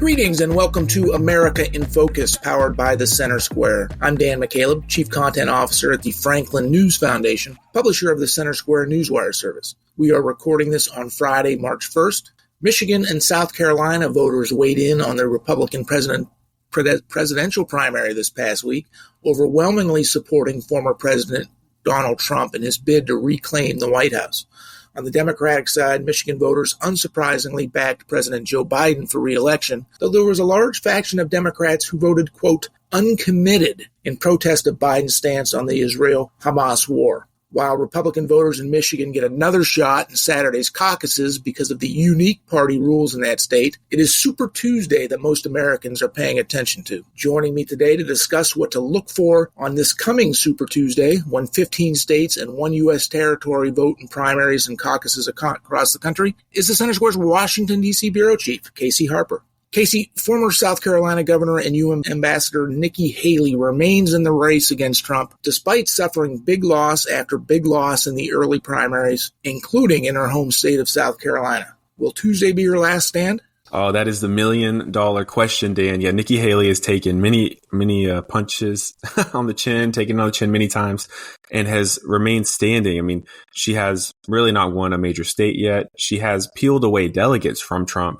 Greetings and welcome to America in Focus, powered by the Center Square. I'm Dan McCaleb, Chief Content Officer at the Franklin News Foundation, publisher of the Center Square Newswire service. We are recording this on Friday, March 1st. Michigan and South Carolina voters weighed in on the Republican presidential primary this past week, overwhelmingly supporting former President Donald Trump in his bid to reclaim the White House. On the Democratic side, Michigan voters unsurprisingly backed President Joe Biden for re-election, though there was a large faction of Democrats who voted, quote, uncommitted in protest of Biden's stance on the Israel-Hamas war. While Republican voters in Michigan get another shot in Saturday's caucuses because of the unique party rules in that state, it is Super Tuesday that most Americans are paying attention to. Joining me today to discuss what to look for on this coming Super Tuesday, when 15 states and one U.S. territory vote in primaries and caucuses across the country, is the Center Square's Washington, D.C. Bureau Chief, Casey Harper. Casey, former South Carolina Governor and UN Ambassador Nikki Haley remains in the race against Trump, despite suffering big loss after big loss in the early primaries, including in her home state of South Carolina. Will Tuesday be her last stand? Oh, that is the million-dollar question, Dan. Yeah, Nikki Haley has taken many punches on the chin, taken on the chin many times, and has remained standing. I mean, she has really not won a major state yet. She has peeled away delegates from Trump.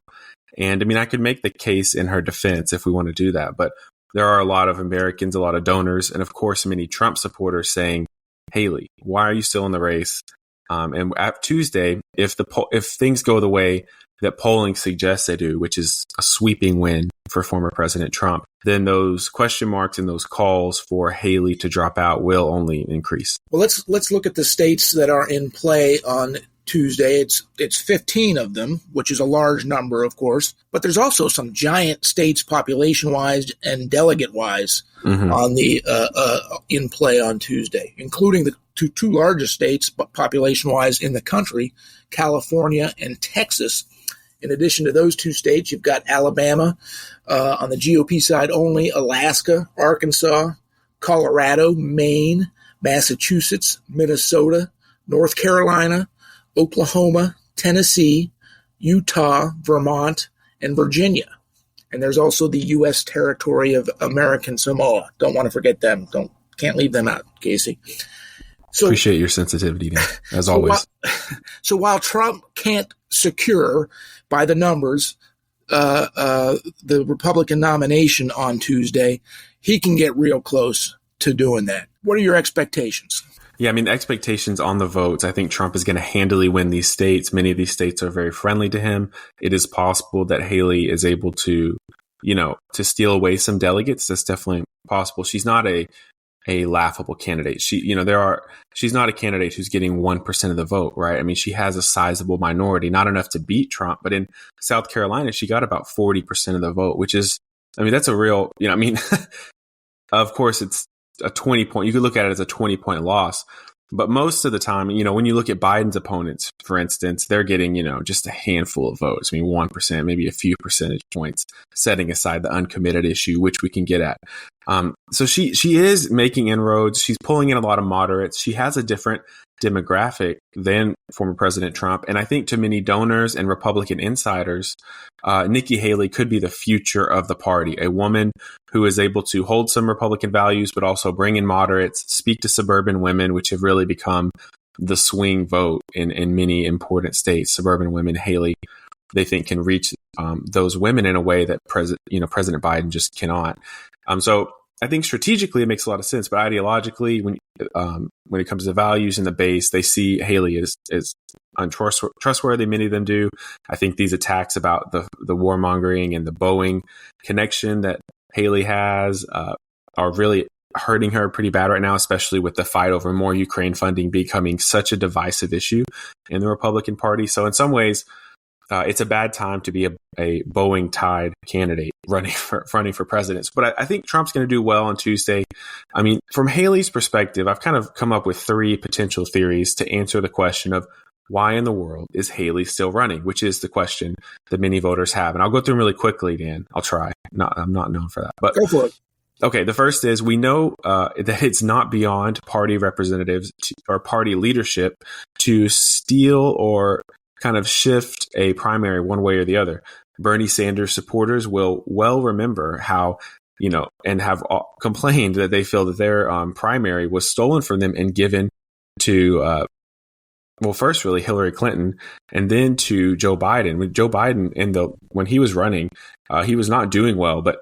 And I mean, I could make the case in her defense if we want to do that. But there are a lot of Americans, a lot of donors, and of course, many Trump supporters saying, Haley, why are you still in the race? And at Tuesday, if things go the way that polling suggests they do, which is a sweeping win for former President Trump, then those question marks and those calls for Haley to drop out will only increase. Well, let's look at the states that are in play on Tuesday. It's 15 of them, which is a large number, of course, but there's also some giant states population-wise and delegate-wise on the in play on Tuesday, including the two largest states population-wise in the country, California and Texas. In addition to those two states, you've got Alabama on the GOP side only, Alaska, Arkansas, Colorado, Maine, Massachusetts, Minnesota, North Carolina, Oklahoma, Tennessee, Utah, Vermont, and Virginia. And there's also the U.S. territory of American Samoa. Don't want to forget them. Can't leave them out, Casey. So, appreciate your sensitivity, Dan, as always. So while Trump can't secure by the numbers the Republican nomination on Tuesday, he can get real close to doing that. What are your expectations? Yeah, I mean, the expectations on the votes, I think Trump is going to handily win these states. Many of these states are very friendly to him. It is possible that Haley is able to, to steal away some delegates. That's definitely possible. She's not a laughable candidate. She's not a candidate who's getting 1% of the vote, right? I mean, she has a sizable minority, not enough to beat Trump, but in South Carolina, she got about 40% of the vote, which is, I mean, that's a real, of course it's a 20-point, you could look at it as a 20-point loss. But most of the time, when you look at Biden's opponents, for instance, they're getting, just a handful of votes. I mean, 1%, maybe a few percentage points, setting aside the uncommitted issue, which we can get at. So she is making inroads. She's pulling in a lot of moderates. She has a different demographic than former President Trump. And I think to many donors and Republican insiders, Nikki Haley could be the future of the party, a woman who is able to hold some Republican values, but also bring in moderates, speak to suburban women, which have really become the swing vote in many important states. Suburban women, Haley, they think, can reach those women in a way that President Biden just cannot. So I think strategically it makes a lot of sense, but ideologically, when it comes to values and the base, they see Haley as untrustworthy. Many of them do. I think these attacks about the warmongering and the Boeing connection that Haley has are really hurting her pretty bad right now, especially with the fight over more Ukraine funding becoming such a divisive issue in the Republican Party. So in some ways, it's a bad time to be a Boeing-tied candidate running for president. But I think Trump's going to do well on Tuesday. I mean, from Haley's perspective, I've kind of come up with three potential theories to answer the question of why in the world is Haley still running, which is the question that many voters have. And I'll go through them really quickly, Dan. I'll try. I'm not known for that. But go for it. Okay, the first is we know that it's not beyond party representatives or party leadership to steal or kind of shift a primary one way or the other. Bernie Sanders supporters will well remember how, and have complained that they feel that their primary was stolen from them and given to, first really Hillary Clinton and then to Joe Biden. With Joe Biden when he was running, he was not doing well, but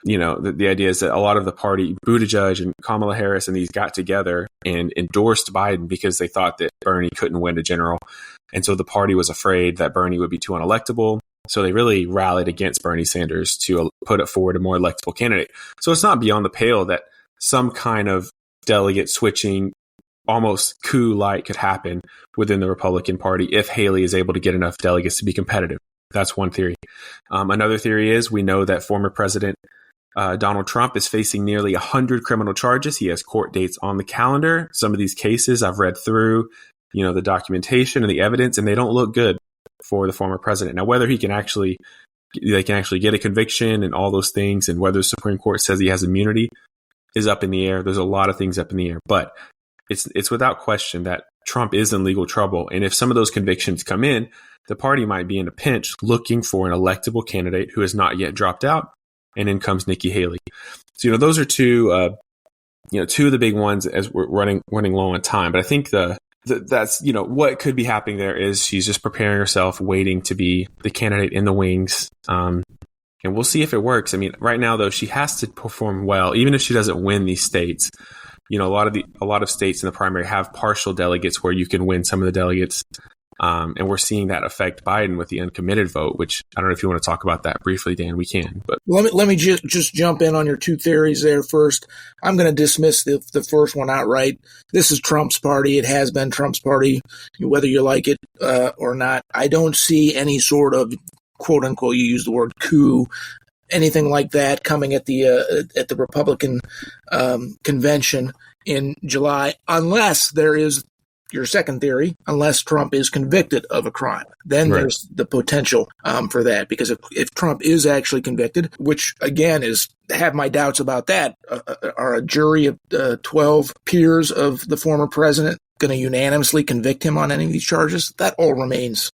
the idea is that a lot of the party, Buttigieg and Kamala Harris and these got together and endorsed Biden because they thought that Bernie couldn't win a general. And so the party was afraid that Bernie would be too unelectable. So they really rallied against Bernie Sanders to put forward a more electable candidate. So it's not beyond the pale that some kind of delegate switching, almost coup-like, could happen within the Republican Party if Haley is able to get enough delegates to be competitive. That's one theory. Another theory is we know that former President Donald Trump is facing nearly 100 criminal charges. He has court dates on the calendar. Some of these cases I've read through, the documentation and the evidence, and they don't look good for the former president. Now, whether they can actually get a conviction and all those things, and whether the Supreme Court says he has immunity is up in the air. There's a lot of things up in the air, but it's without question that Trump is in legal trouble. And if some of those convictions come in, the party might be in a pinch looking for an electable candidate who has not yet dropped out. And in comes Nikki Haley. So, those are two of the big ones as we're running low on time. But I think that's, what could be happening there is she's just preparing herself, waiting to be the candidate in the wings. And we'll see if it works. I mean, right now, though, she has to perform well, even if she doesn't win these states. A lot of states in the primary have partial delegates where you can win some of the delegates. And we're seeing that affect Biden with the uncommitted vote, which I don't know if you want to talk about that briefly, Dan. We can. But let me just jump in on your two theories there first. I'm going to dismiss the first one outright. This is Trump's party. It has been Trump's party, whether you like it or not. I don't see any sort of, quote unquote, you use the word coup, anything like that coming at the Republican convention in July, unless there is your second theory, unless Trump is convicted of a crime. Then there's the potential for that. Because if Trump is actually convicted, which again have my doubts about that, are a jury of 12 peers of the former president going to unanimously convict him on any of these charges? That all remains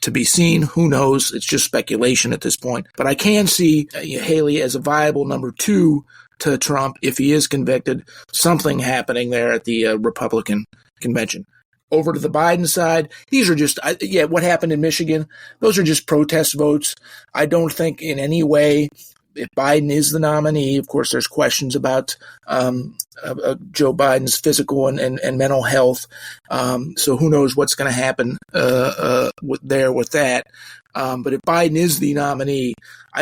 to be seen. Who knows? It's just speculation at this point. But I can see Haley as a viable number two to Trump if he is convicted. Something happening there at the Republican convention. Over to the Biden side, these are just, what happened in Michigan, those are just protest votes. I don't think in any way, if Biden is the nominee, of course, there's questions about Joe Biden's physical and mental health. So who knows what's going to happen with that. But if Biden is the nominee,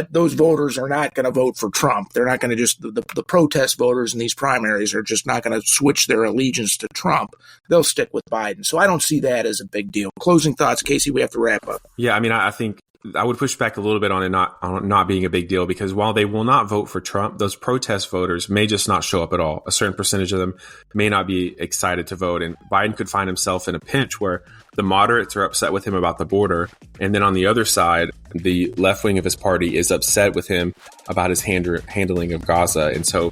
those voters are not going to vote for Trump. They're not going to the protest voters in these primaries are just not going to switch their allegiance to Trump. They'll stick with Biden. So I don't see that as a big deal. Closing thoughts, Casey, we have to wrap up. Yeah, I mean, I think I would push back a little bit on it not being a big deal, because while they will not vote for Trump, those protest voters may just not show up at all. A certain percentage of them may not be excited to vote. And Biden could find himself in a pinch where the moderates are upset with him about the border. And then on the other side, the left wing of his party is upset with him about his handling of Gaza. And so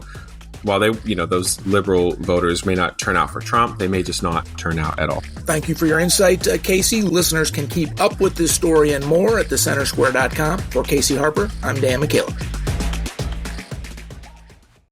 while those liberal voters may not turn out for Trump, they may just not turn out at all. Thank you for your insight, Casey. Listeners can keep up with this story and more at thecentersquare.com. For Casey Harper, I'm Dan McCaleb.